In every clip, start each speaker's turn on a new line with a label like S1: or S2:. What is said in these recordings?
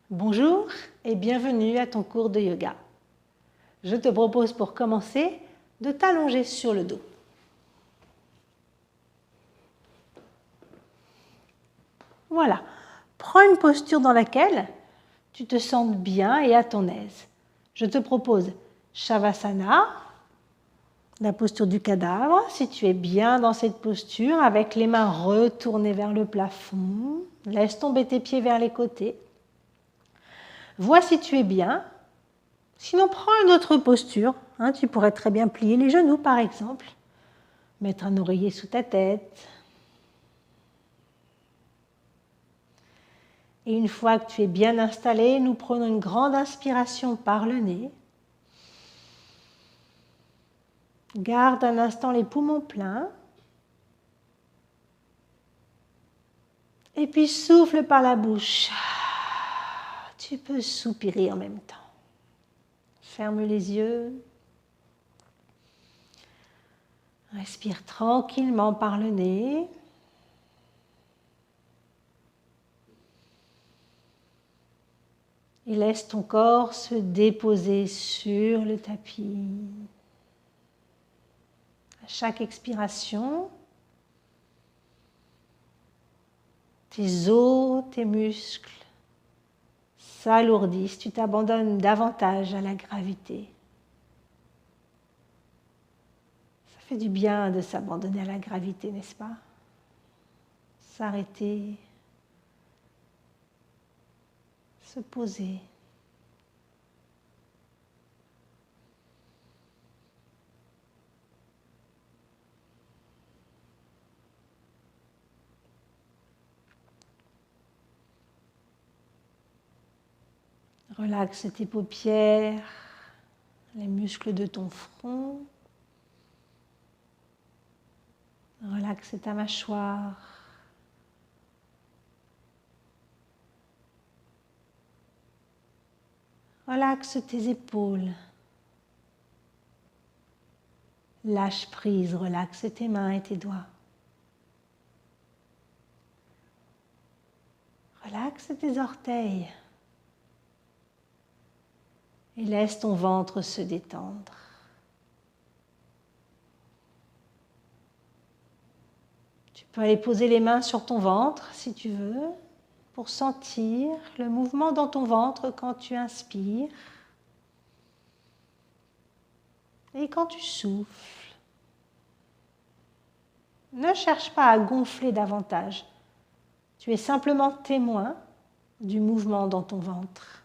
S1: Bonjour et bienvenue à ton cours de yoga. Je te propose pour commencer de t'allonger sur le dos. Voilà, prends une posture dans laquelle tu te sentes bien et à ton aise. Je te propose Shavasana, la posture du cadavre. Si tu es bien dans cette posture, avec les mains retournées vers le plafond, laisse tomber tes pieds vers les côtés. Vois si tu es bien. Sinon, prends une autre posture. Tu pourrais très bien plier les genoux, par exemple. Mettre un oreiller sous ta tête. Et une fois que tu es bien installé, nous prenons une grande inspiration par le nez. Garde un instant les poumons pleins. Et puis souffle par la bouche. Tu peux soupirer en même temps. Ferme les yeux. Respire tranquillement par le nez. Et laisse ton corps se déposer sur le tapis. À chaque expiration, tes os, tes muscles s'alourdissent. Tu t'abandonnes davantage à la gravité. Ça fait du bien de s'abandonner à la gravité, n'est-ce pas? S'arrêter, se poser. Relaxe tes paupières, les muscles de ton front. Relaxe ta mâchoire. Relaxe tes épaules. Lâche prise, relaxe tes mains et tes doigts. Relaxe tes orteils. Et laisse ton ventre se détendre. Tu peux aller poser les mains sur ton ventre si tu veux, pour sentir le mouvement dans ton ventre quand tu inspires et quand tu souffles. Ne cherche pas à gonfler davantage. Tu es simplement témoin du mouvement dans ton ventre.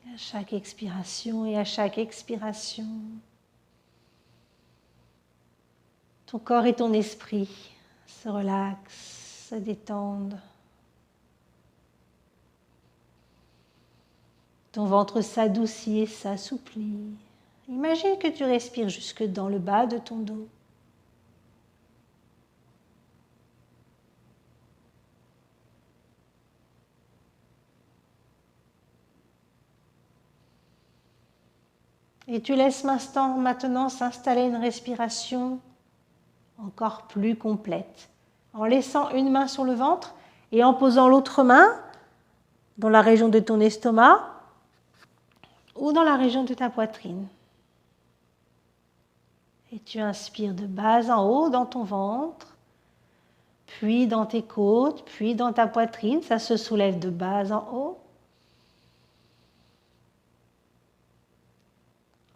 S1: À chaque expiration et à chaque expiration, ton corps et ton esprit se relaxent, se détendent. Ton ventre s'adoucit et s'assouplit. Imagine que tu respires jusque dans le bas de ton dos. Et tu laisses maintenant s'installer une respiration encore plus complète, en laissant une main sur le ventre et en posant l'autre main dans la région de ton estomac ou dans la région de ta poitrine. Et tu inspires de bas en haut dans ton ventre, puis dans tes côtes, puis dans ta poitrine, ça se soulève de bas en haut.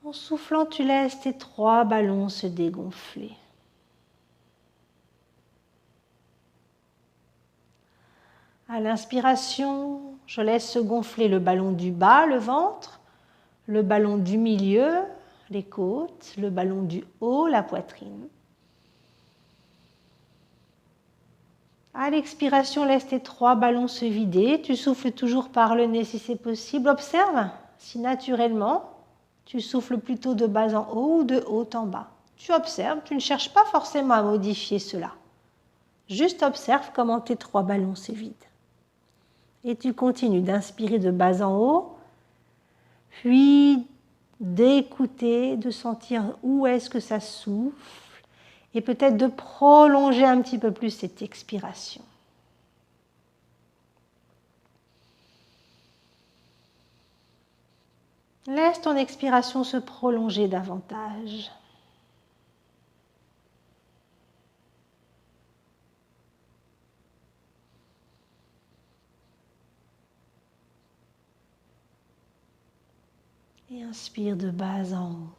S1: En soufflant, tu laisses tes 3 ballons se dégonfler. À l'inspiration, je laisse se gonfler le ballon du bas, le ventre, le ballon du milieu, les côtes, le ballon du haut, la poitrine. À l'expiration, laisse tes 3 ballons se vider. Tu souffles toujours par le nez si c'est possible. Observe si naturellement, tu souffles plutôt de bas en haut ou de haut en bas. Tu observes, tu ne cherches pas forcément à modifier cela. Juste observe comment tes 3 ballons se vident. Et tu continues d'inspirer de bas en haut, puis d'écouter, de sentir où est-ce que ça souffle, et peut-être de prolonger un petit peu plus cette expiration. Laisse ton expiration se prolonger davantage. Et inspire de bas en haut.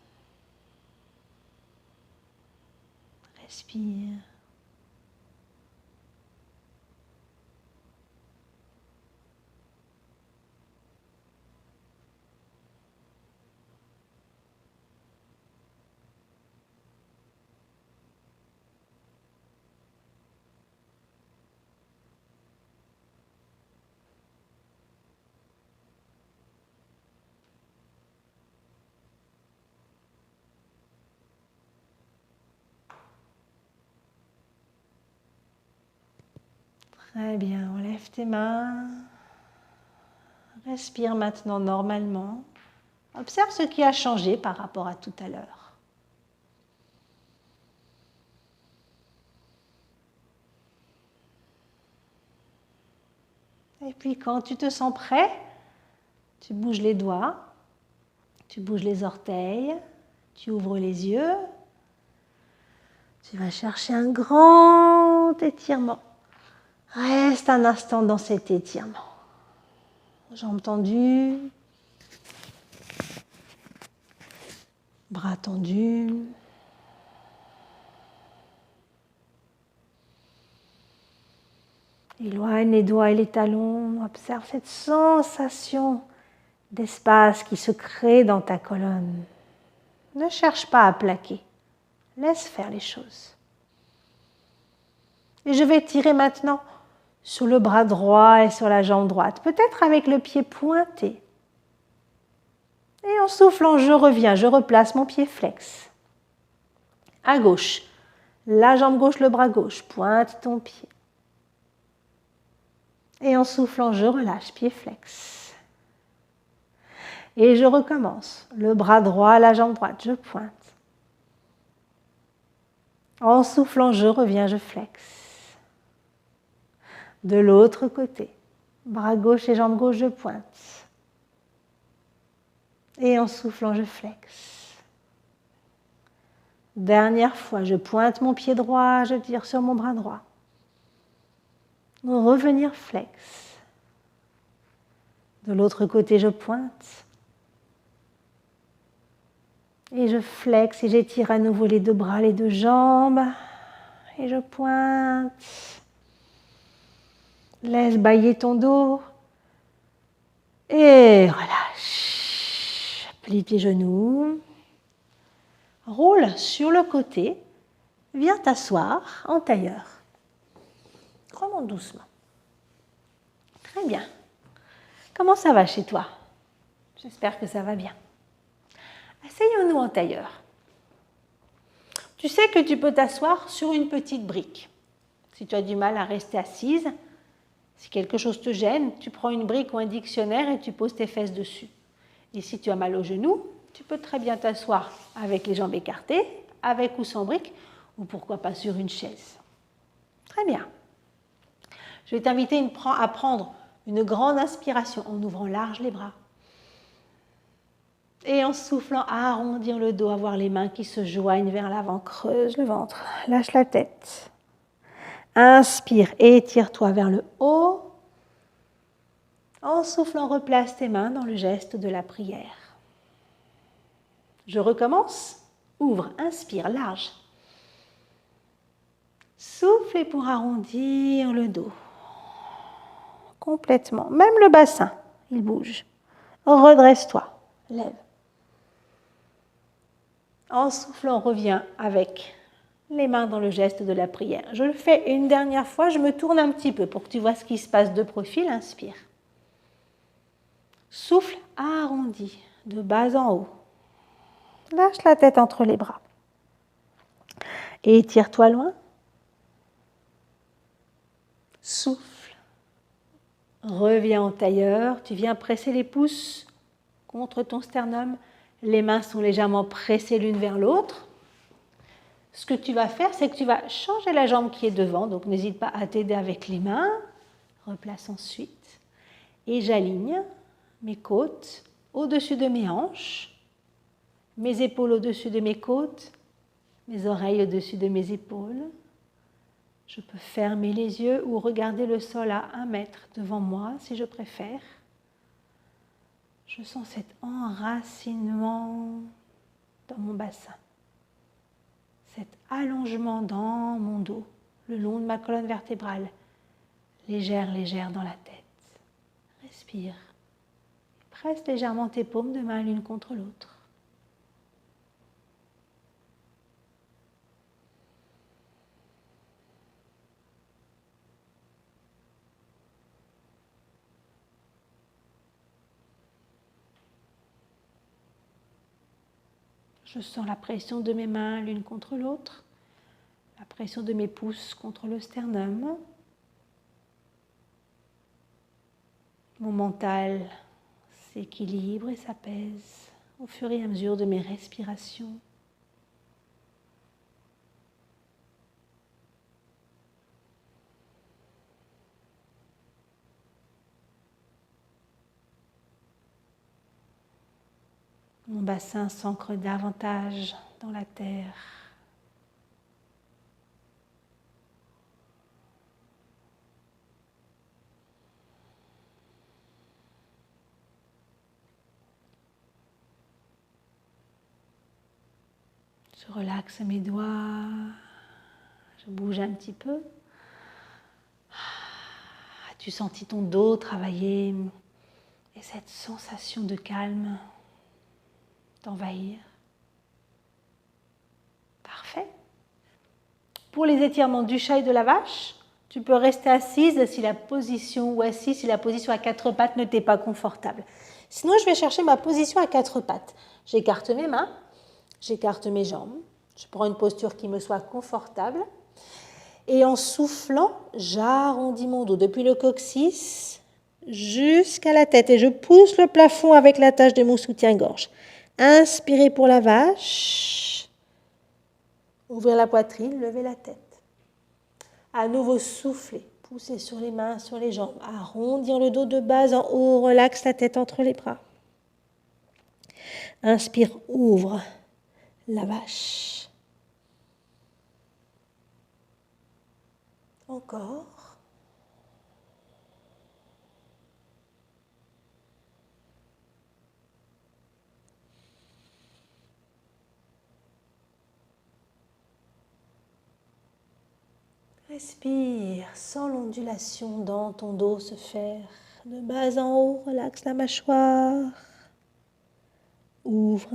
S1: Respire. Très bien, enlève tes mains. Respire maintenant normalement. Observe ce qui a changé par rapport à tout à l'heure. Et puis quand tu te sens prêt, tu bouges les doigts, tu bouges les orteils, tu ouvres les yeux. Tu vas chercher un grand étirement. Reste un instant dans cet étirement. Jambes tendues, bras tendus. Éloigne les doigts et les talons. Observe cette sensation d'espace qui se crée dans ta colonne. Ne cherche pas à plaquer. Laisse faire les choses. Et je vais tirer maintenant sur le bras droit et sur la jambe droite, peut-être avec le pied pointé. Et en soufflant, je reviens, je replace mon pied flex. À gauche, la jambe gauche, le bras gauche, pointe ton pied. Et en soufflant, je relâche, pied flex. Et je recommence, le bras droit, la jambe droite, je pointe. En soufflant, je reviens, je flex. De l'autre côté, bras gauche et jambe gauche, je pointe. Et en soufflant, je flex. Dernière fois, je pointe mon pied droit, je tire sur mon bras droit. Revenir flex. De l'autre côté, je pointe. Et je flex et j'étire à nouveau les deux bras, les deux jambes. Et je pointe. Laisse bâiller ton dos. Et relâche. Plie tes genoux. Roule sur le côté. Viens t'asseoir en tailleur. Remonte doucement. Très bien. Comment ça va chez toi? J'espère que ça va bien. Asseyons-nous en tailleur. Tu sais que tu peux t'asseoir sur une petite brique. Si tu as du mal à rester assise, si quelque chose te gêne, tu prends une brique ou un dictionnaire et tu poses tes fesses dessus. Et si tu as mal aux genoux, tu peux très bien t'asseoir avec les jambes écartées, avec ou sans brique, ou pourquoi pas sur une chaise. Très bien. Je vais t'inviter à prendre une grande inspiration en ouvrant large les bras. Et en soufflant, arrondir le dos, avoir les mains qui se joignent vers l'avant, creuse le ventre, lâche la tête. Inspire, étire-toi vers le haut. En soufflant, replace tes mains dans le geste de la prière. Je recommence. Ouvre, inspire, large. Souffle pour arrondir le dos. Complètement. Même le bassin, il bouge. Redresse-toi, lève. En soufflant, reviens avec les mains dans le geste de la prière. Je le fais une dernière fois, je me tourne un petit peu pour que tu vois ce qui se passe de profil. Inspire. Souffle, arrondi, de bas en haut. Lâche la tête entre les bras. Et étire-toi loin. Souffle. Reviens en tailleur. Tu viens presser les pouces contre ton sternum. Les mains sont légèrement pressées l'une vers l'autre. Ce que tu vas faire, c'est que tu vas changer la jambe qui est devant. Donc, n'hésite pas à t'aider avec les mains. Replace ensuite. Et j'aligne mes côtes au-dessus de mes hanches, mes épaules au-dessus de mes côtes, mes oreilles au-dessus de mes épaules. Je peux fermer les yeux ou regarder le sol à 1 mètre devant moi si je préfère. Je sens cet enracinement dans mon bassin, cet allongement dans mon dos, le long de ma colonne vertébrale, légère, légère dans la tête. Respire. Presse légèrement tes paumes de main l'une contre l'autre. Je sens la pression de mes mains l'une contre l'autre, la pression de mes pouces contre le sternum. Mon mental s'équilibre et s'apaise au fur et à mesure de mes respirations. Mon bassin s'ancre davantage dans la terre. Je relaxe mes doigts, je bouge un petit peu. As-tu senti ton dos travailler et cette sensation de calme t'envahir? Parfait. Pour les étirements du chat et de la vache, tu peux rester assise si la position ou assis si la position à 4 pattes ne t'est pas confortable. Sinon, je vais chercher ma position à 4 pattes. J'écarte mes mains, j'écarte mes jambes. Je prends une posture qui me soit confortable. Et en soufflant, j'arrondis mon dos depuis le coccyx jusqu'à la tête. Et je pousse le plafond avec l'attache de mon soutien-gorge. Inspirez pour la vache. Ouvrir la poitrine, lever la tête. À nouveau, souffler. Poussez sur les mains, sur les jambes. Arrondir le dos de bas en haut. Relaxe la tête entre les bras. Inspire, ouvre la vache. Encore. Respire, sens l'ondulation dans ton dos se faire. De bas en haut, relaxe la mâchoire. Ouvre.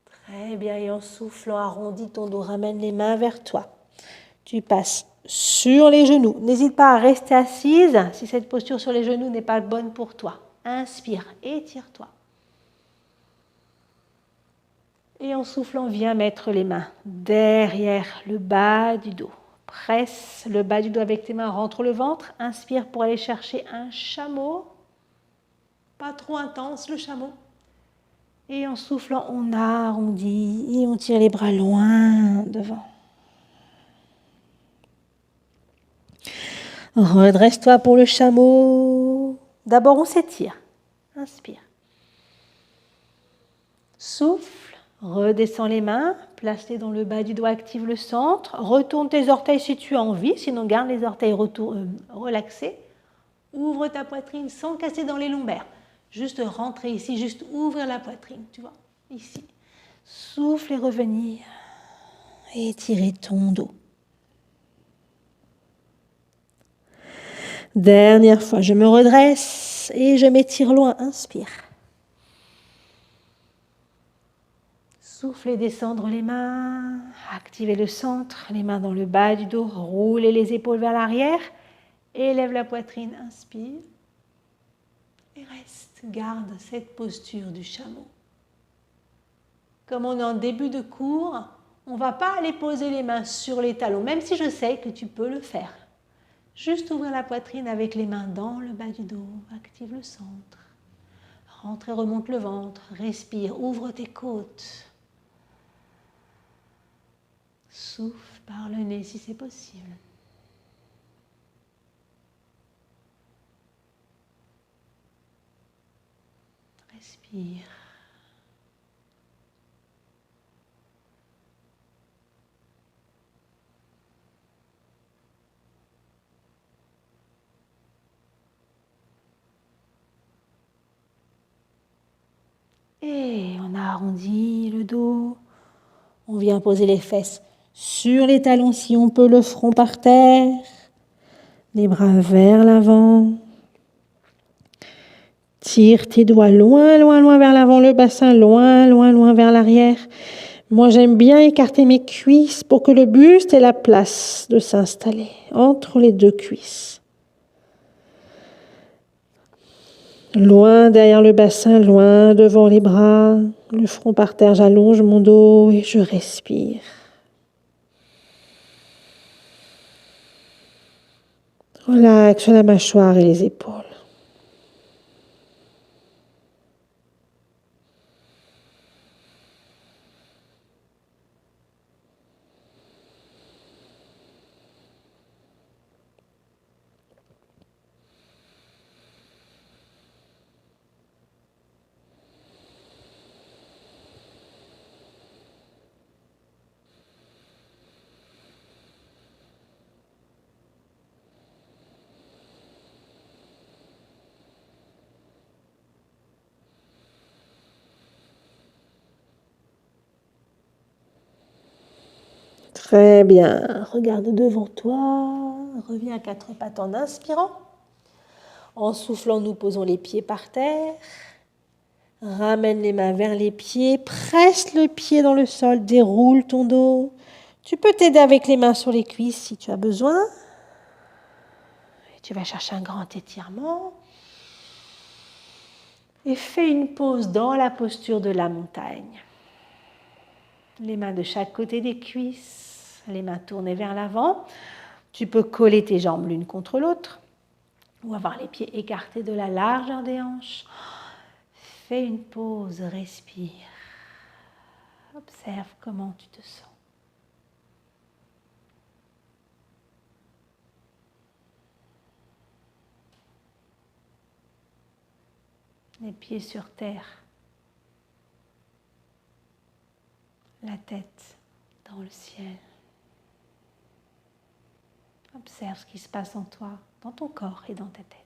S1: Très bien, et en soufflant, arrondis ton dos, ramène les mains vers toi. Tu passes sur les genoux. N'hésite pas à rester assise si cette posture sur les genoux n'est pas bonne pour toi. Inspire, étire-toi. Et en soufflant, viens mettre les mains derrière le bas du dos. Presse le bas du dos avec tes mains, rentre le ventre. Inspire pour aller chercher un chameau. Pas trop intense le chameau. Et en soufflant, on arrondit et on tire les bras loin devant. Redresse-toi pour le chameau. D'abord, on s'étire. Inspire. Souffle, redescends les mains, place-les dans le bas du doigt, active le centre. Retourne tes orteils si tu as envie, sinon garde les orteils relaxés. Ouvre ta poitrine sans casser dans les lombaires. Juste rentrer ici, juste ouvrir la poitrine, tu vois, ici. Souffle et revenir. Et étirer ton dos. Dernière fois, je me redresse et je m'étire loin. Inspire. Soufflez, descendre les mains, activez le centre, les mains dans le bas du dos, roulez les épaules vers l'arrière, élève la poitrine, inspire et reste, garde cette posture du chameau. Comme on est en début de cours, On ne va pas aller poser les mains sur les talons, même si je sais que tu peux le faire. Juste ouvrir la poitrine avec les mains dans le bas du dos. Active le centre. Rentre et remonte le ventre. Respire, ouvre tes côtes. Souffle par le nez si c'est possible. Respire. Et on arrondit le dos. On vient poser les fesses sur les talons si on peut, le front par terre. Les bras vers l'avant. Tire tes doigts loin, loin, loin vers l'avant, le bassin loin, loin, loin vers l'arrière. Moi, j'aime bien écarter mes cuisses pour que le buste ait la place de s'installer entre les deux cuisses. Loin derrière le bassin, loin devant les bras, le front par terre, j'allonge mon dos et je respire. Relaxe la mâchoire et les épaules. Très bien. Regarde devant toi. Reviens à quatre pattes en inspirant. En soufflant, nous posons les pieds par terre. Ramène les mains vers les pieds. Presse le pied dans le sol. Déroule ton dos. Tu peux t'aider avec les mains sur les cuisses si tu as besoin. Et tu vas chercher un grand étirement. Et fais une pause dans la posture de la montagne. Les mains de chaque côté des cuisses, les mains tournées vers l'avant. Tu peux coller tes jambes l'une contre l'autre ou avoir les pieds écartés de la largeur des hanches. Fais une pause, respire. Observe comment tu te sens. Les pieds sur terre. La tête dans le ciel. Observe ce qui se passe en toi, dans ton corps et dans ta tête.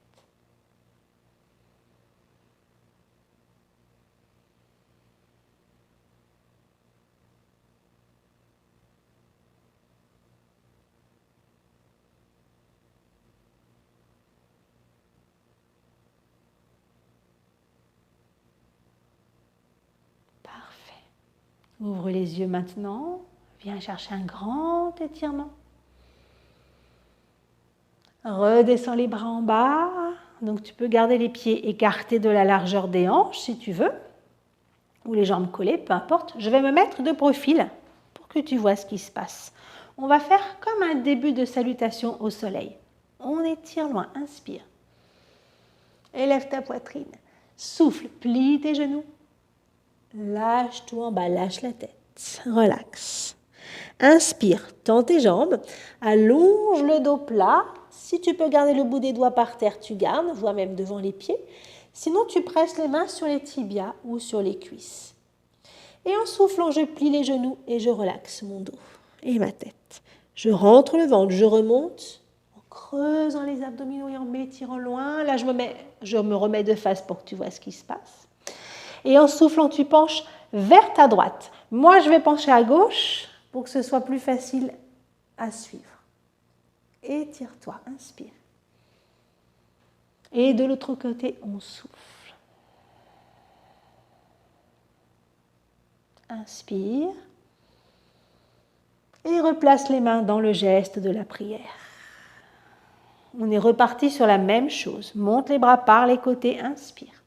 S1: Parfait. Ouvre les yeux maintenant. Viens chercher un grand étirement. Redescends les bras en bas. Donc tu peux garder les pieds écartés de la largeur des hanches si tu veux. Ou les jambes collées, peu importe. Je vais me mettre de profil pour que tu vois ce qui se passe. On va faire comme un début de salutation au soleil. On étire loin. Inspire. Élève ta poitrine. Souffle. Plie tes genoux. Lâche tout en bas. Lâche la tête. Relaxe. Inspire. Tends tes jambes. Allonge le dos plat. Si tu peux garder le bout des doigts par terre, tu gardes, voire même devant les pieds. Sinon, tu presses les mains sur les tibias ou sur les cuisses. Et en soufflant, je plie les genoux et je relaxe mon dos et ma tête. Je rentre le ventre, je remonte en creusant les abdominaux et en m'étirant loin. Là, je me remets de face pour que tu vois ce qui se passe. Et en soufflant, tu penches vers ta droite. Moi, je vais pencher à gauche pour que ce soit plus facile à suivre. Étire-toi, inspire. Et de l'autre côté, on souffle. Inspire. Et replace les mains dans le geste de la prière. On est reparti sur la même chose. Monte les bras par les côtés, inspire.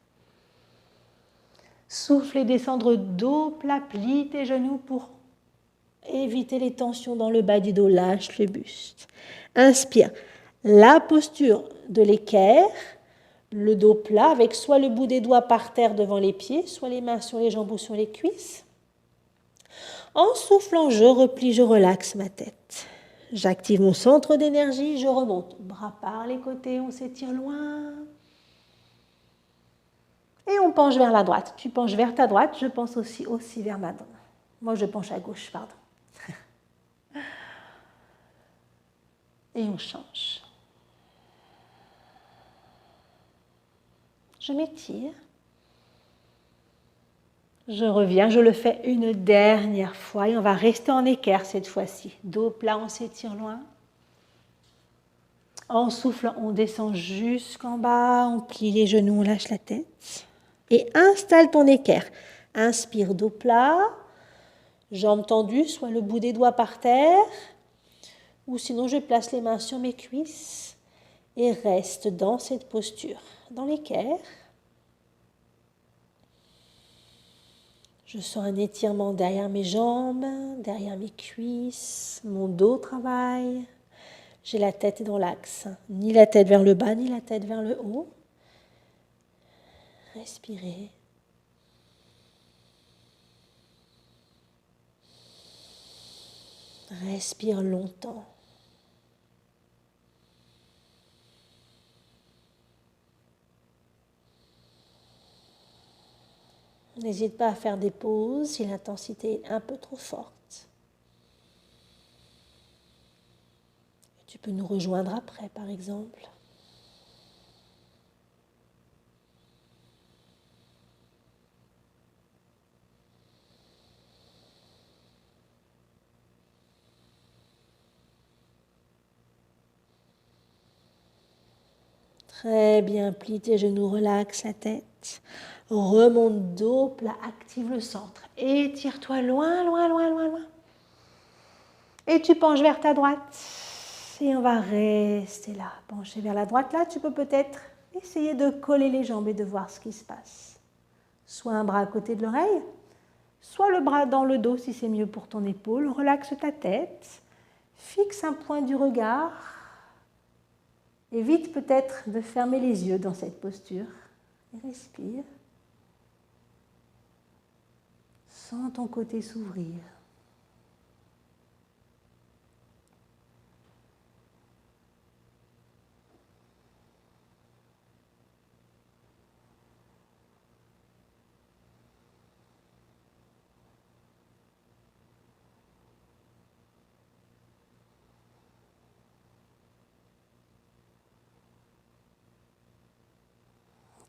S1: Souffle et descendre dos plat, plie tes genoux pour éviter les tensions dans le bas du dos, lâche le buste. Inspire. La posture de l'équerre, le dos plat avec soit le bout des doigts par terre devant les pieds, soit les mains sur les jambes ou sur les cuisses. En soufflant, je replie, je relaxe ma tête. J'active mon centre d'énergie, je remonte. Bras par les côtés, on s'étire loin. Et on penche vers la droite. Tu penches vers ta droite, je pense aussi vers ma droite. Moi, je penche à gauche, pardon. Et on change. Je m'étire. Je reviens, je le fais une dernière fois et on va rester en équerre cette fois-ci. Dos plat, on s'étire loin. En soufflant, on descend jusqu'en bas, on plie les genoux, on lâche la tête. Et installe ton équerre. Inspire, dos plat, jambes tendues, soit le bout des doigts par terre, ou sinon je place les mains sur mes cuisses et reste dans cette posture, dans l'équerre. Je sens un étirement derrière mes jambes, derrière mes cuisses, mon dos travaille. J'ai la tête dans l'axe, ni la tête vers le bas, ni la tête vers le haut. Respirez. Respire longtemps. N'hésite pas à faire des pauses si l'intensité est un peu trop forte. Tu peux nous rejoindre après, par exemple. Très bien, plie tes genoux, relaxe la tête. Remonte dos plat, active le centre. Étire-toi loin, loin, loin, loin, loin. Et tu penches vers ta droite. Et on va rester là, pencher vers la droite. Là, tu peux peut-être essayer de coller les jambes et de voir ce qui se passe. Soit un bras à côté de l'oreille, soit le bras dans le dos si c'est mieux pour ton épaule. Relaxe ta tête. Fixe un point du regard. Évite peut-être de fermer les yeux dans cette posture. Et respire. Sens ton côté s'ouvrir.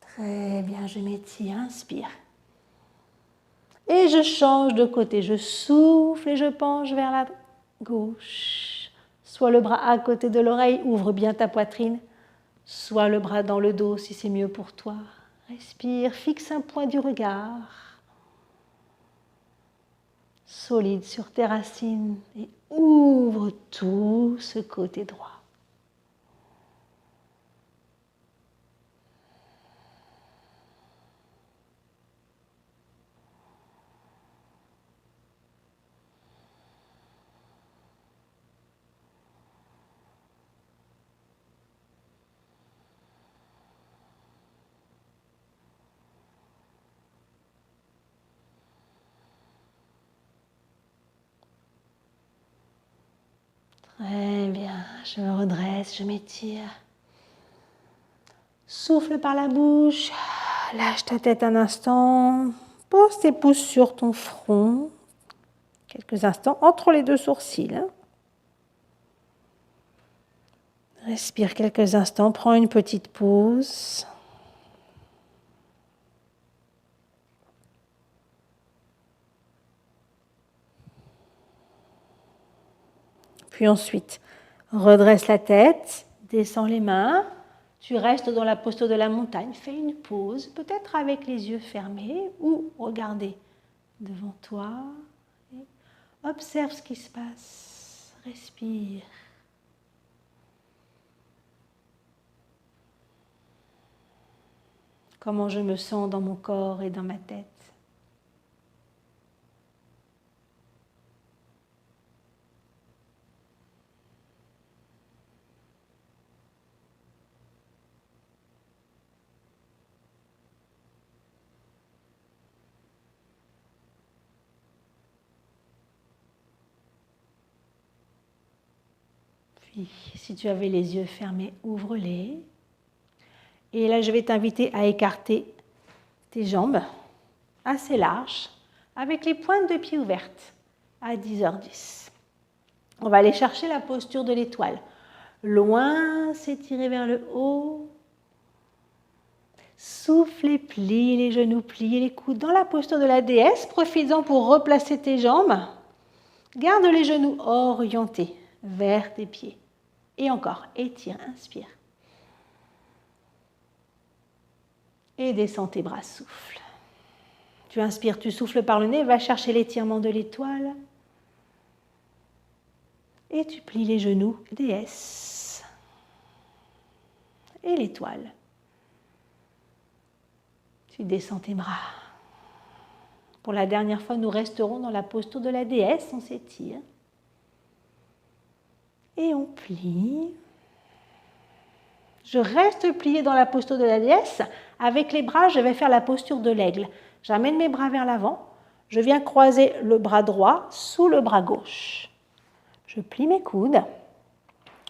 S1: Très bien, je m'étire, inspire. Et je change de côté, je souffle et je penche vers la gauche. Soit le bras à côté de l'oreille, ouvre bien ta poitrine, soit le bras dans le dos si c'est mieux pour toi. Respire, fixe un point du regard. Solide sur tes racines et ouvre tout ce côté droit. Très bien, je me redresse, je m'étire. Souffle par la bouche, lâche ta tête un instant, pose tes pouces sur ton front, quelques instants entre les deux sourcils. Respire quelques instants, prends une petite pause. Puis ensuite, redresse la tête, descends les mains. Tu restes dans la posture de la montagne. Fais une pause, peut-être avec les yeux fermés ou regardez devant toi. Observe ce qui se passe. Respire. Comment je me sens dans mon corps et dans ma tête. Puis, si tu avais les yeux fermés, ouvre-les. Et là, je vais t'inviter à écarter tes jambes assez larges, avec les pointes de pied ouvertes, à 10h10. On va aller chercher la posture de l'étoile. Loin, s'étirer vers le haut. Soufflez, pliez les genoux, pliez les coudes dans la posture de la déesse. Profites-en pour replacer tes jambes. Garde les genoux orientés vers tes pieds. Et encore, étire, inspire. Et descends tes bras, souffle. Tu inspires, tu souffles par le nez, va chercher l'étirement de l'étoile. Et tu plies les genoux, déesse. Et l'étoile. Tu descends tes bras. Pour la dernière fois, nous resterons dans la posture de la déesse, on s'étire. Et on plie. Je reste plié dans la posture de la déesse. Avec les bras, je vais faire la posture de l'aigle. J'amène mes bras vers l'avant. Je viens croiser le bras droit sous le bras gauche. Je plie mes coudes.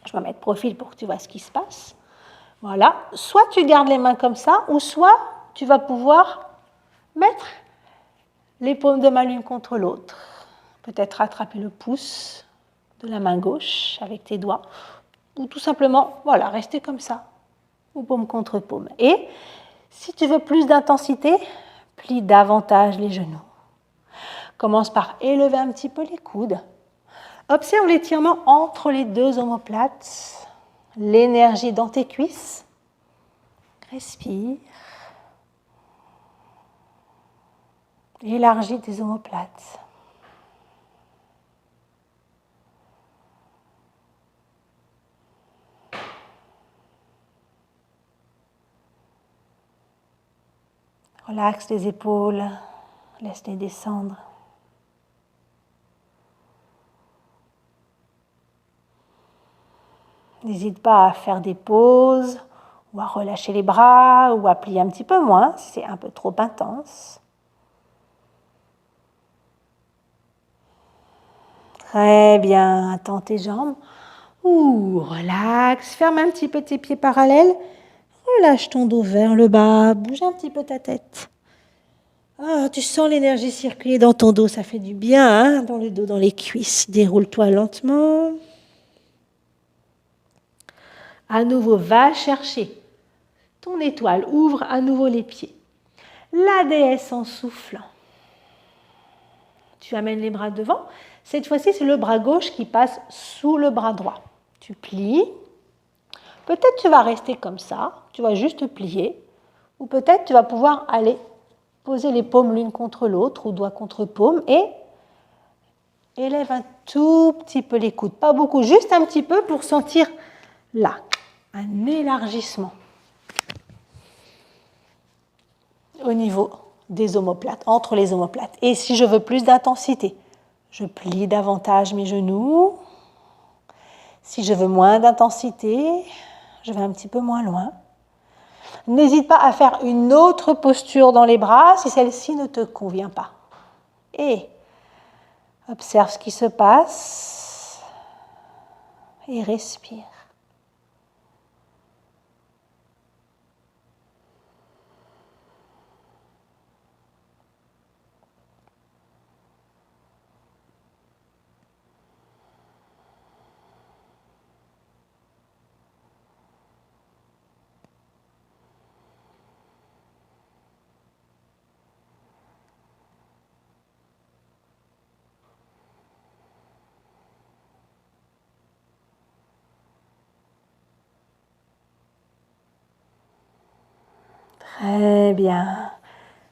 S1: Je vais mettre profil pour que tu vois ce qui se passe. Voilà. Soit tu gardes les mains comme ça, ou soit tu vas pouvoir mettre les paumes de main l'une contre l'autre. Peut-être attraper le pouce de la main gauche avec tes doigts. Ou tout simplement, voilà, rester comme ça. Ou paume contre paume. Et si tu veux plus d'intensité, plie davantage les genoux. Commence par élever un petit peu les coudes. Observe l'étirement entre les deux omoplates. L'énergie dans tes cuisses. Respire. Élargis tes omoplates. Relaxe les épaules, laisse-les descendre. N'hésite pas à faire des pauses, ou à relâcher les bras, ou à plier un petit peu moins si c'est un peu trop intense. Très bien, attends tes jambes. Relaxe, ferme un petit peu tes pieds parallèles. Relâche ton dos vers le bas, bouge un petit peu ta tête. Tu sens l'énergie circuler dans ton dos, ça fait du bien, hein, dans le dos, dans les cuisses. Déroule-toi lentement. À nouveau, va chercher ton étoile, ouvre à nouveau les pieds. La déesse en soufflant. Tu amènes les bras devant. Cette fois-ci, c'est le bras gauche qui passe sous le bras droit. Tu plies. Peut-être tu vas rester comme ça, tu vas juste plier. Ou peut-être tu vas pouvoir aller poser les paumes l'une contre l'autre ou doigt contre paume et élève un tout petit peu les coudes. Pas beaucoup, juste un petit peu pour sentir là, un élargissement au niveau des omoplates, entre les omoplates. Et si je veux plus d'intensité, je plie davantage mes genoux. Si je veux moins d'intensité, je vais un petit peu moins loin. N'hésite pas à faire une autre posture dans les bras si celle-ci ne te convient pas. Et observe ce qui se passe et respire. Très bien.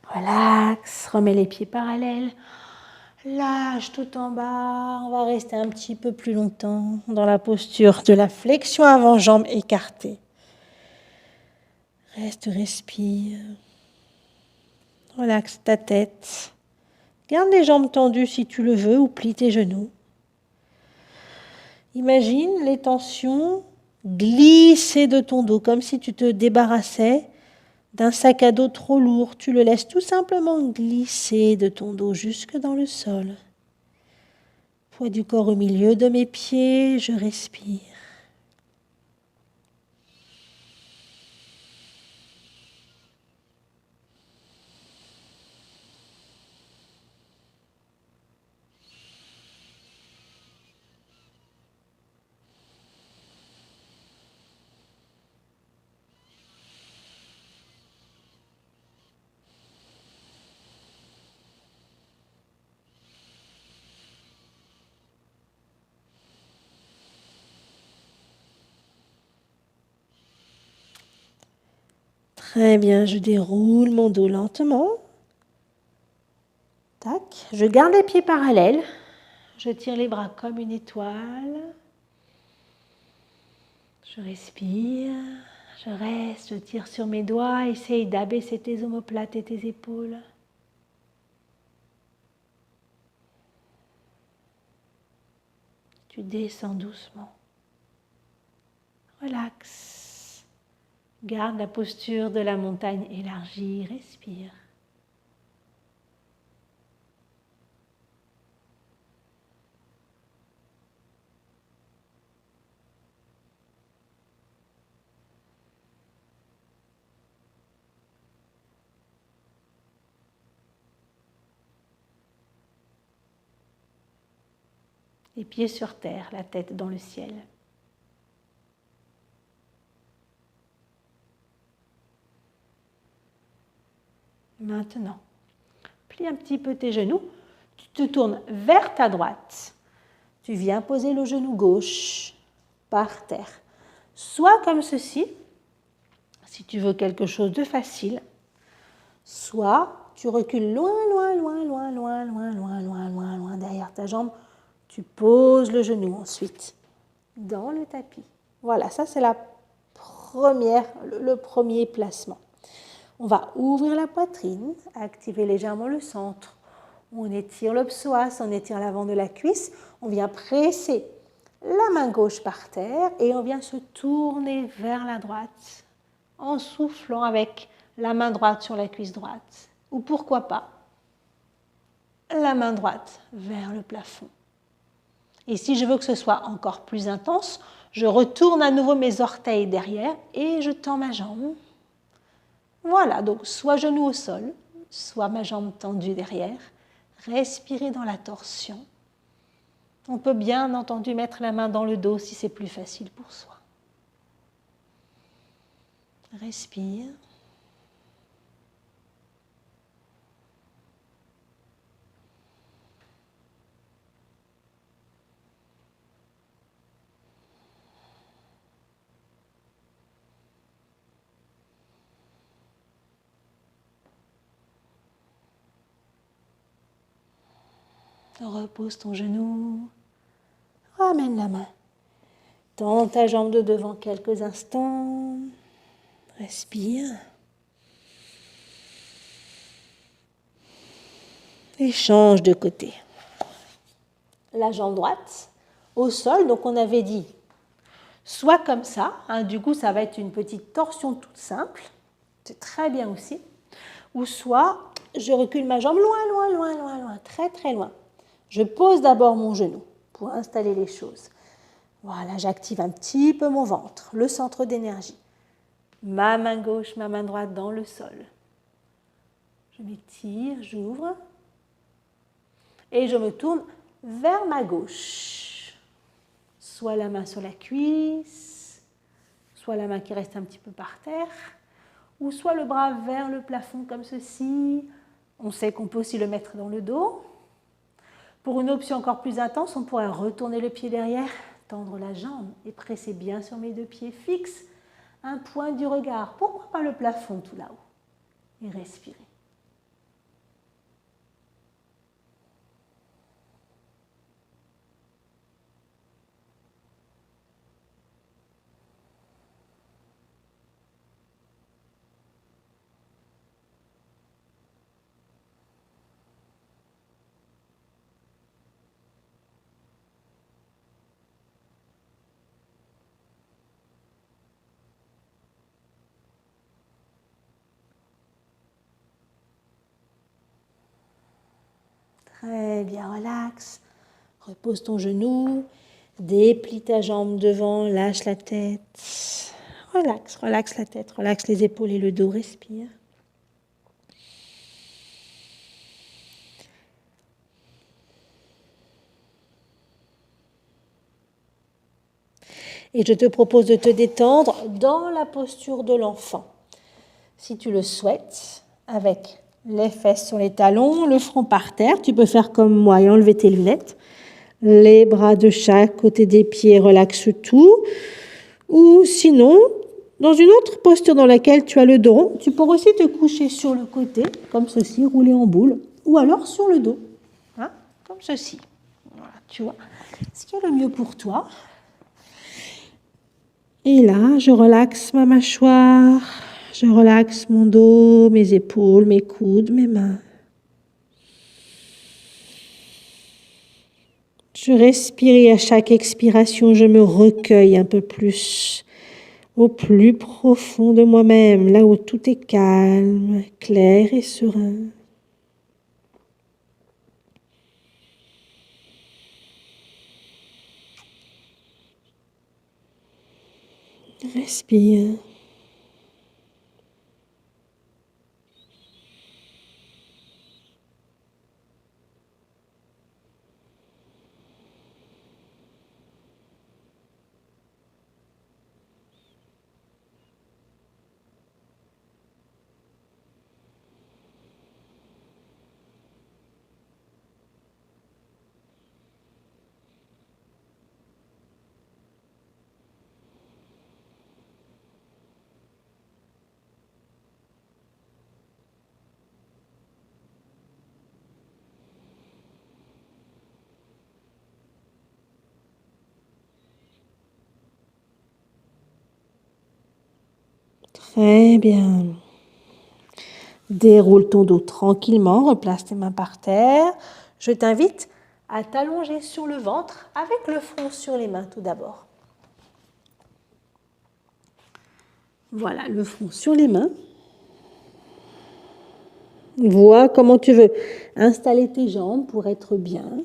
S1: Relax, remets les pieds parallèles. Lâche tout en bas. On va rester un petit peu plus longtemps dans la posture de la flexion avant, jambes écartées. Reste, respire. Relaxe ta tête. Garde les jambes tendues si tu le veux ou plie tes genoux. Imagine les tensions glisser de ton dos comme si tu te débarrassais d'un sac à dos trop lourd. Tu le laisses tout simplement glisser de ton dos jusque dans le sol. Poids du corps au milieu de mes pieds, je respire. Très bien, je déroule mon dos lentement. Tac. Je garde les pieds parallèles. Je tire les bras comme une étoile. Je respire. Je reste, je tire sur mes doigts. Essaye d'abaisser tes omoplates et tes épaules. Tu descends doucement. Relaxe. Garde la posture de la montagne élargie. Respire. Les pieds sur terre, la tête dans le ciel. Maintenant, plie un petit peu tes genoux. Tu te tournes vers ta droite. Tu viens poser le genou gauche par terre. Soit comme ceci, si tu veux quelque chose de facile. Soit tu recules loin derrière ta jambe. Tu poses le genou ensuite dans le tapis. Voilà, ça c'est le premier placement. On va ouvrir la poitrine, activer légèrement le centre. On étire le psoas, on étire l'avant de la cuisse. On vient presser la main gauche par terre et on vient se tourner vers la droite en soufflant avec la main droite sur la cuisse droite. Ou pourquoi pas, la main droite vers le plafond. Et si je veux que ce soit encore plus intense, je retourne à nouveau mes orteils derrière et je tends ma jambe. Voilà, donc soit genou au sol, soit ma jambe tendue derrière. Respirez dans la torsion. On peut bien entendu mettre la main dans le dos si c'est plus facile pour soi. Respire. Repose ton genou, ramène la main. Tends ta jambe de devant quelques instants. Respire. Et change de côté. La jambe droite au sol, donc on avait dit soit comme ça, du coup ça va être une petite torsion toute simple, c'est très bien aussi, ou soit je recule ma jambe loin, très très loin. Je pose d'abord mon genou pour installer les choses. Voilà, j'active un petit peu mon ventre, le centre d'énergie. Ma main gauche, ma main droite dans le sol. Je m'étire, j'ouvre. Et je me tourne vers ma gauche. Soit la main sur la cuisse, soit la main qui reste un petit peu par terre, ou soit le bras vers le plafond comme ceci. On sait qu'on peut aussi le mettre dans le dos. Pour une option encore plus intense, on pourrait retourner le pied derrière, tendre la jambe et presser bien sur mes deux pieds fixes. Un point du regard, pourquoi pas le plafond tout là-haut. Et respirer. Très bien, relax. Repose ton genou, déplie ta jambe devant, lâche la tête. Relax, relaxe la tête, relaxe les épaules et le dos, respire. Et je te propose de te détendre dans la posture de l'enfant. Si tu le souhaites, avec les fesses sur les talons, le front par terre. Tu peux faire comme moi et enlever tes lunettes. Les bras de chaque côté des pieds, relaxe tout. Ou sinon, Dans une autre posture dans laquelle tu as le dos rond, tu pourrais aussi te coucher sur le côté, comme ceci, rouler en boule, ou alors sur le dos, hein, comme ceci. Voilà, tu vois ce qui est le mieux pour toi. Et là, je relaxe ma mâchoire, je relaxe mon dos, mes épaules, mes coudes, mes mains. Je respire et à chaque expiration, je me recueille un peu plus, au plus profond de moi-même, là où tout est calme, clair et serein. Respire. Très bien. Déroule ton dos tranquillement, replace tes mains par terre. Je t'invite à t'allonger sur le ventre avec le front sur les mains tout d'abord. Voilà, le front sur les mains. Vois comment tu veux installer tes jambes pour être bien.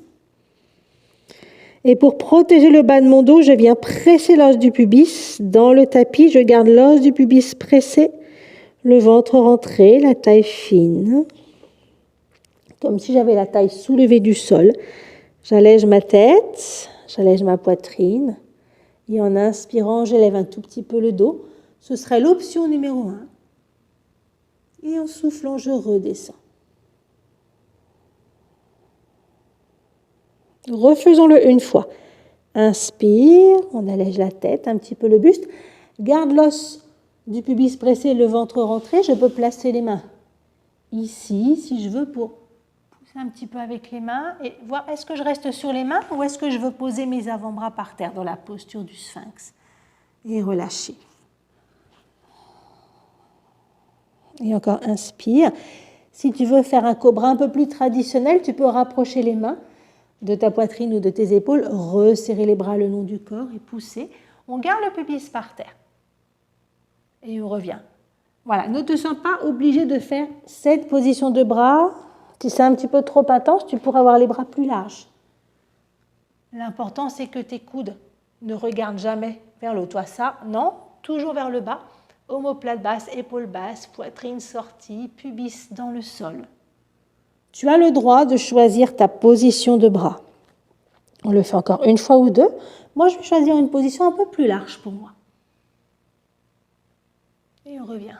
S1: Et pour protéger le bas de mon dos, je viens presser l'os du pubis dans le tapis. Je garde l'os du pubis pressé, le ventre rentré, la taille fine. Comme si j'avais la taille soulevée du sol. J'allège ma tête, j'allège ma poitrine. Et en inspirant, j'élève un tout petit peu le dos. Ce serait l'option numéro 1. Et en soufflant, je redescends. Refaisons-le une fois. Inspire, on allège la tête, un petit peu le buste. Garde l'os du pubis pressé, le ventre rentré. Je peux placer les mains ici, si je veux, pour pousser un petit peu avec les mains et voir est-ce que je reste sur les mains ou est-ce que je veux poser mes avant-bras par terre dans la posture du sphinx. Et relâcher. Et encore, inspire. Si tu veux faire un cobra un peu plus traditionnel, tu peux rapprocher les mains de ta poitrine ou de tes épaules, resserrer les bras le long du corps et pousser. On garde le pubis par terre. Et on revient. Voilà, ne te sens pas obligé de faire cette position de bras. Si c'est un petit peu trop intense, tu pourras avoir les bras plus larges. L'important, c'est que tes coudes ne regardent jamais vers le haut. Toi, ça, non, toujours vers le bas. Omoplate basse, épaule basse, poitrine sortie, pubis dans le sol. Tu as le droit de choisir ta position de bras. On le fait encore une fois ou deux. Moi, je vais choisir une position un peu plus large pour moi. Et on revient.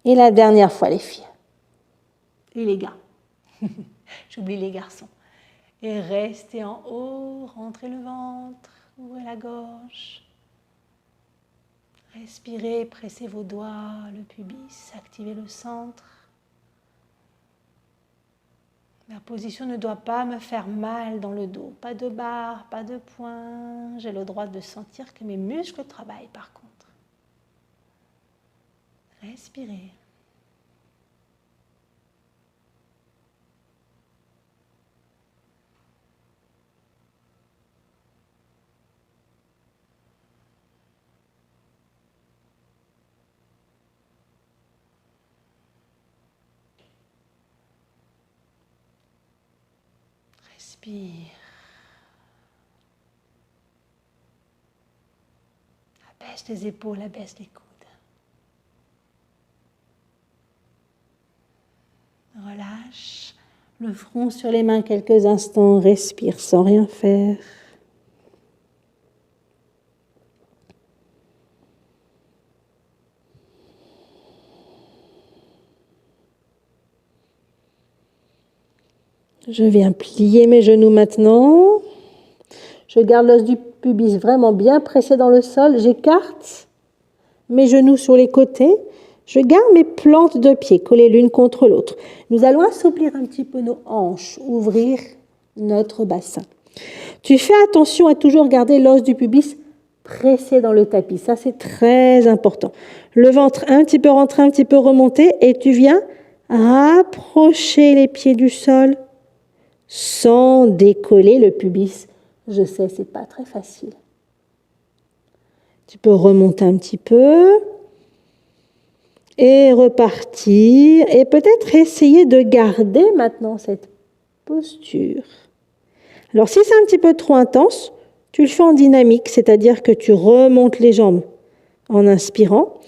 S1: Et la dernière fois, les filles. Et les gars. J'oublie les garçons. Et restez en haut, rentrez le ventre, ouvrez la gorge. Respirez, pressez vos doigts, le pubis, activez le centre. La position ne doit pas me faire mal dans le dos. Pas de barre, pas de poing. J'ai le droit de sentir que mes muscles travaillent par contre. Respirez. Respire. Abaisse les épaules, abaisse les coudes. Relâche le front sur les mains quelques instants. Respire sans rien faire. Je viens plier mes genoux maintenant. Je garde l'os du pubis vraiment bien pressé dans le sol. J'écarte mes genoux sur les côtés. Je garde mes plantes de pied collées l'une contre l'autre. Nous allons assouplir un petit peu nos hanches, ouvrir notre bassin. Tu fais attention à toujours garder l'os du pubis pressé dans le tapis. Ça, c'est très important. Le ventre un petit peu rentré, un petit peu remonté et tu viens rapprocher les pieds du sol sans décoller le pubis. Je sais, c'est pas très facile. Tu peux remonter un petit peu et repartir et peut-être essayer de garder maintenant cette posture. Alors si c'est un petit peu trop intense, tu le fais en dynamique, c'est-à-dire que tu remontes les jambes en inspirant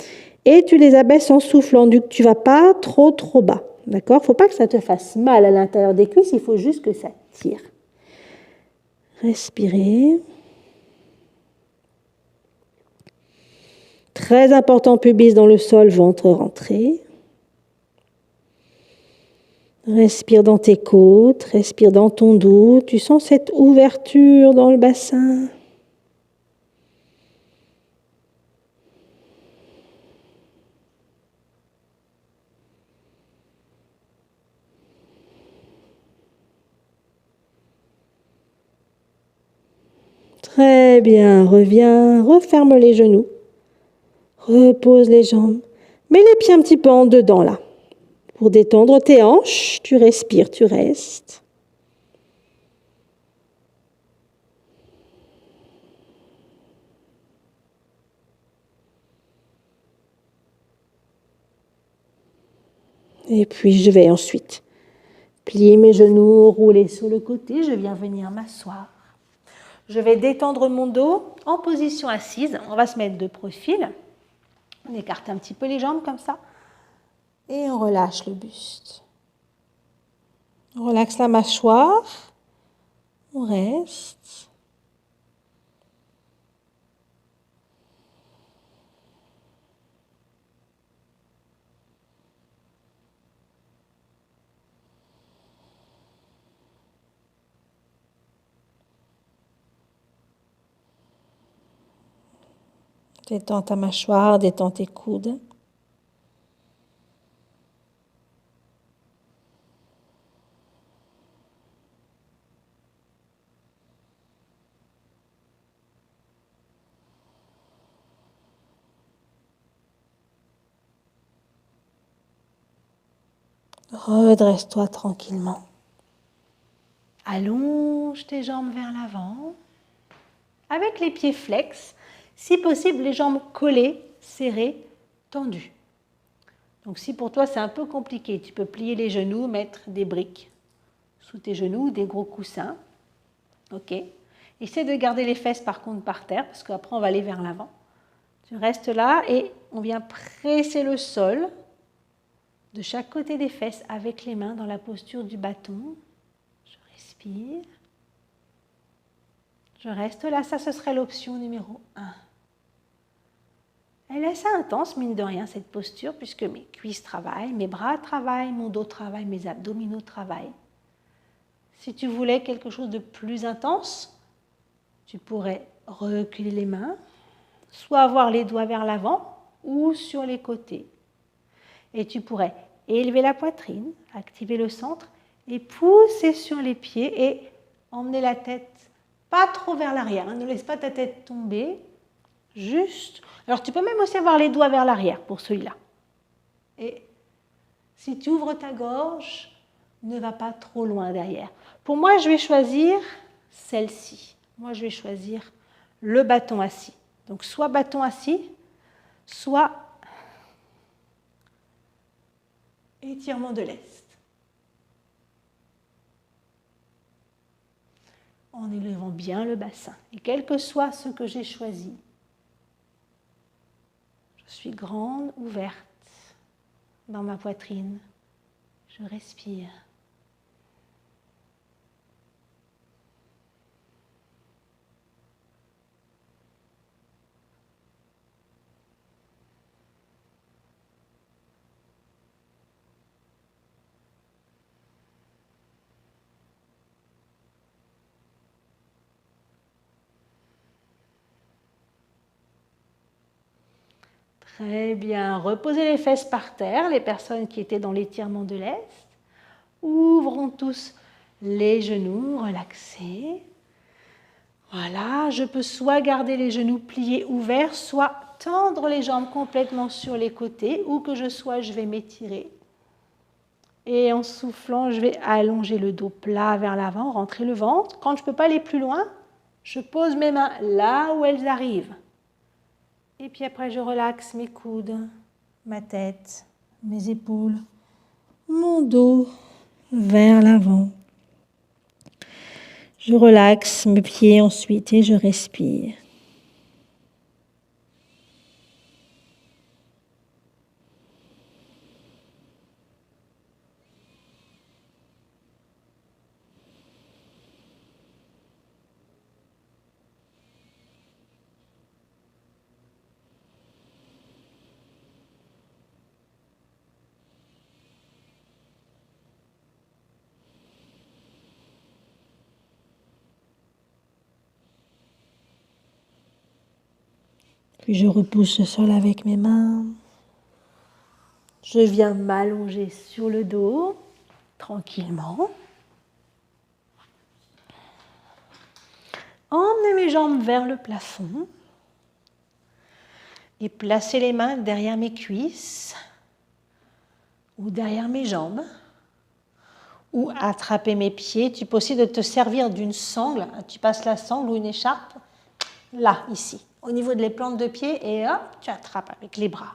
S1: et tu les abaisses en soufflant. Tu ne vas pas trop bas. D'accord? Il ne faut pas que ça te fasse mal à l'intérieur des cuisses, il faut juste que ça tire. Respirez. Très important, pubis dans le sol, ventre rentré. Respire dans tes côtes, respire dans ton dos. Tu sens cette ouverture dans le bassin. Très bien, reviens, referme les genoux. Repose les jambes. Mets les pieds un petit peu en dedans là. Pour détendre tes hanches, tu respires, tu restes. Et puis je vais ensuite plier mes genoux, rouler sur le côté. Je viens venir m'asseoir. Je vais détendre mon dos en position assise. On va se mettre de profil. On écarte un petit peu les jambes comme ça. Et on relâche le buste. On relaxe la mâchoire. On reste. Détends ta mâchoire, détends tes coudes. Redresse-toi tranquillement. Allonge tes jambes vers l'avant. Avec les pieds flex, si possible les jambes collées, serrées, tendues. Donc si pour toi c'est un peu compliqué, tu peux plier les genoux, mettre des briques sous tes genoux, des gros coussins. Ok. Essaie de garder les fesses par contre par terre, parce qu'après on va aller vers l'avant. Tu restes là et on vient presser le sol de chaque côté des fesses avec les mains dans la posture du bâton. Je respire. Je reste là, ça ce serait l'option numéro 1. Elle est assez intense, mine de rien, cette posture, puisque mes cuisses travaillent, mes bras travaillent, mon dos travaille, mes abdominaux travaillent. Si tu voulais quelque chose de plus intense, tu pourrais reculer les mains, soit avoir les doigts vers l'avant ou sur les côtés. Et tu pourrais élever la poitrine, activer le centre et pousser sur les pieds et emmener la tête pas trop vers l'arrière. Ne laisse pas ta tête tomber. Juste. Alors tu peux même aussi avoir les doigts vers l'arrière pour celui-là. Et si tu ouvres ta gorge, ne va pas trop loin derrière. Pour moi, je vais choisir celle-ci. Moi, je vais choisir le bâton assis. Donc soit bâton assis, soit étirement de l'est. En élevant bien le bassin. Et quel que soit ce que j'ai choisi, je suis grande, ouverte dans ma poitrine. Je respire. Très bien. Reposez les fesses par terre, les personnes qui étaient dans l'étirement de l'Est. Ouvrons tous les genoux, relaxés. Voilà, je peux soit garder les genoux pliés ouverts, soit tendre les jambes complètement sur les côtés, où que je sois, je vais m'étirer. Et en soufflant, je vais allonger le dos plat vers l'avant, rentrer le ventre. Quand je ne peux pas aller plus loin, je pose mes mains là où elles arrivent. Et puis après, je relaxe mes coudes, ma tête, mes épaules, mon dos vers l'avant. Je relaxe mes pieds ensuite et je respire. Puis je repousse le sol avec mes mains. Je viens m'allonger sur le dos, tranquillement. Emmenez mes jambes vers le plafond. Et placez les mains derrière mes cuisses ou derrière mes jambes. Ou attraper mes pieds. Tu peux aussi de te servir d'une sangle. Tu passes la sangle ou une écharpe là, ici, au niveau des plantes de pied, et hop, tu attrapes avec les bras.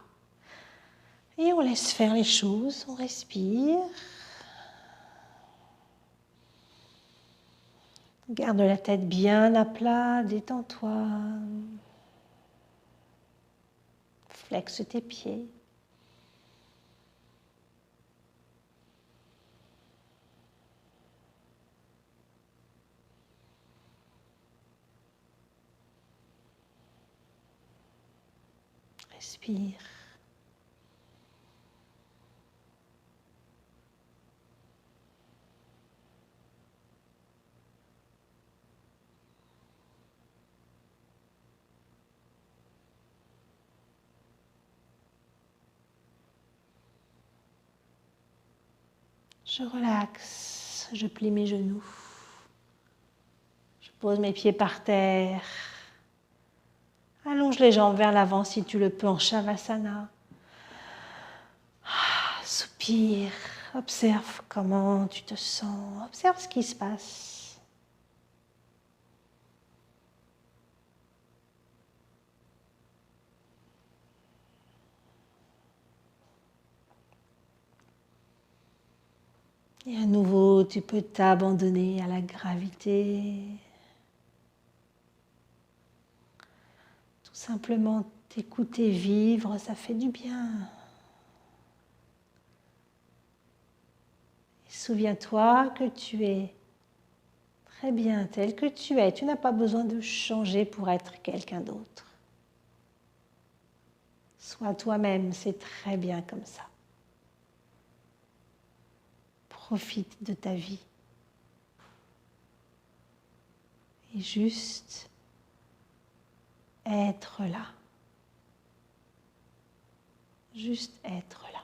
S1: Et on laisse faire les choses, on respire. Garde la tête bien à plat, détends-toi. Flexe tes pieds. Respire. Je relaxe, je plie mes genoux. Je pose mes pieds par terre. Allonge les jambes vers l'avant si tu le peux en Shavasana. Soupire, observe comment tu te sens, observe ce qui se passe. Et à nouveau, tu peux t'abandonner à la gravité. Tout simplement t'écouter vivre, ça fait du bien. Et souviens-toi que tu es très bien tel que tu es. Tu n'as pas besoin de changer pour être quelqu'un d'autre. Sois toi-même, c'est très bien comme ça. Profite de ta vie. Et juste être là. Juste être là.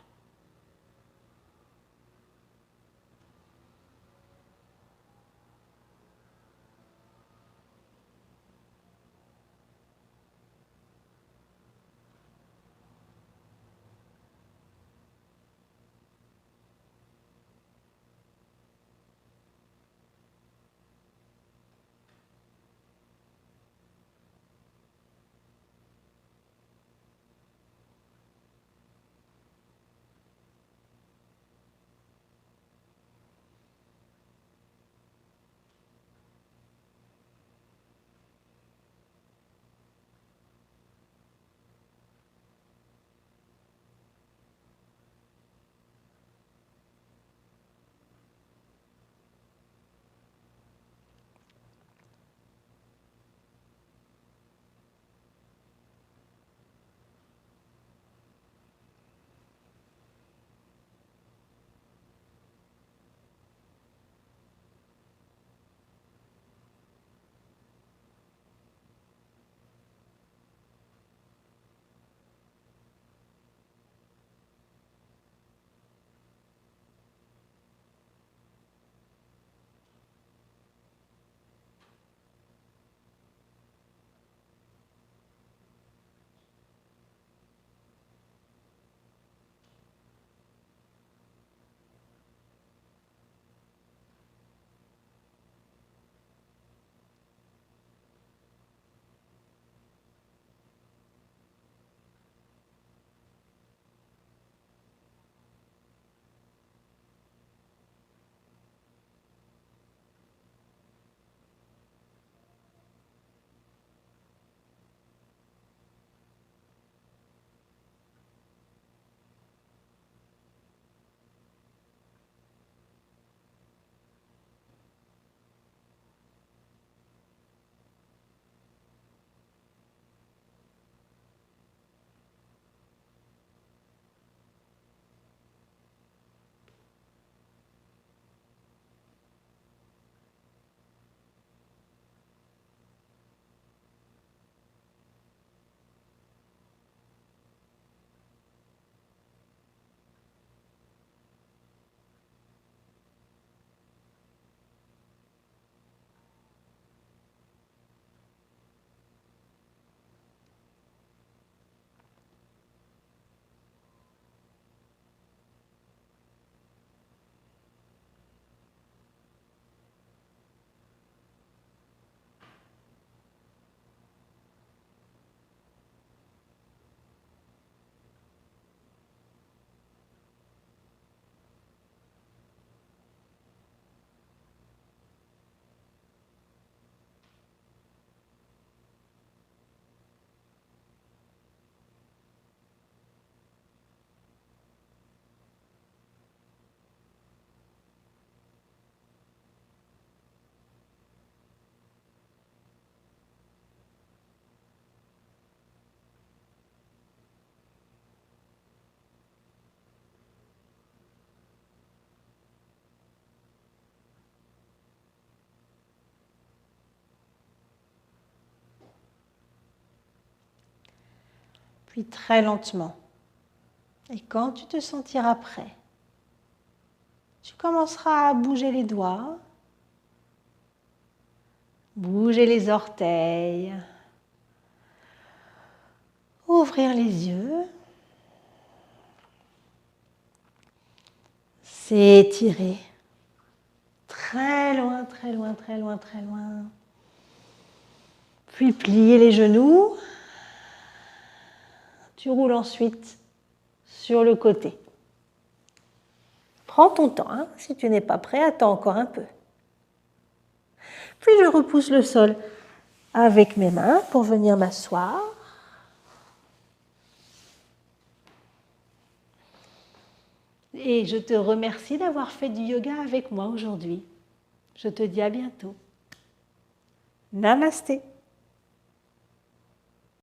S1: puis très lentement. Et quand tu te sentiras prêt, tu commenceras à bouger les doigts, bouger les orteils, ouvrir les yeux, s'étirer très loin, très loin, très loin, très loin. Puis plier les genoux. Tu roules ensuite sur le côté. Prends ton temps, hein. Si tu n'es pas prêt, attends encore un peu. Puis je repousse le sol avec mes mains pour venir m'asseoir. Et je te remercie d'avoir fait du yoga avec moi aujourd'hui. Je te dis à bientôt. Namasté.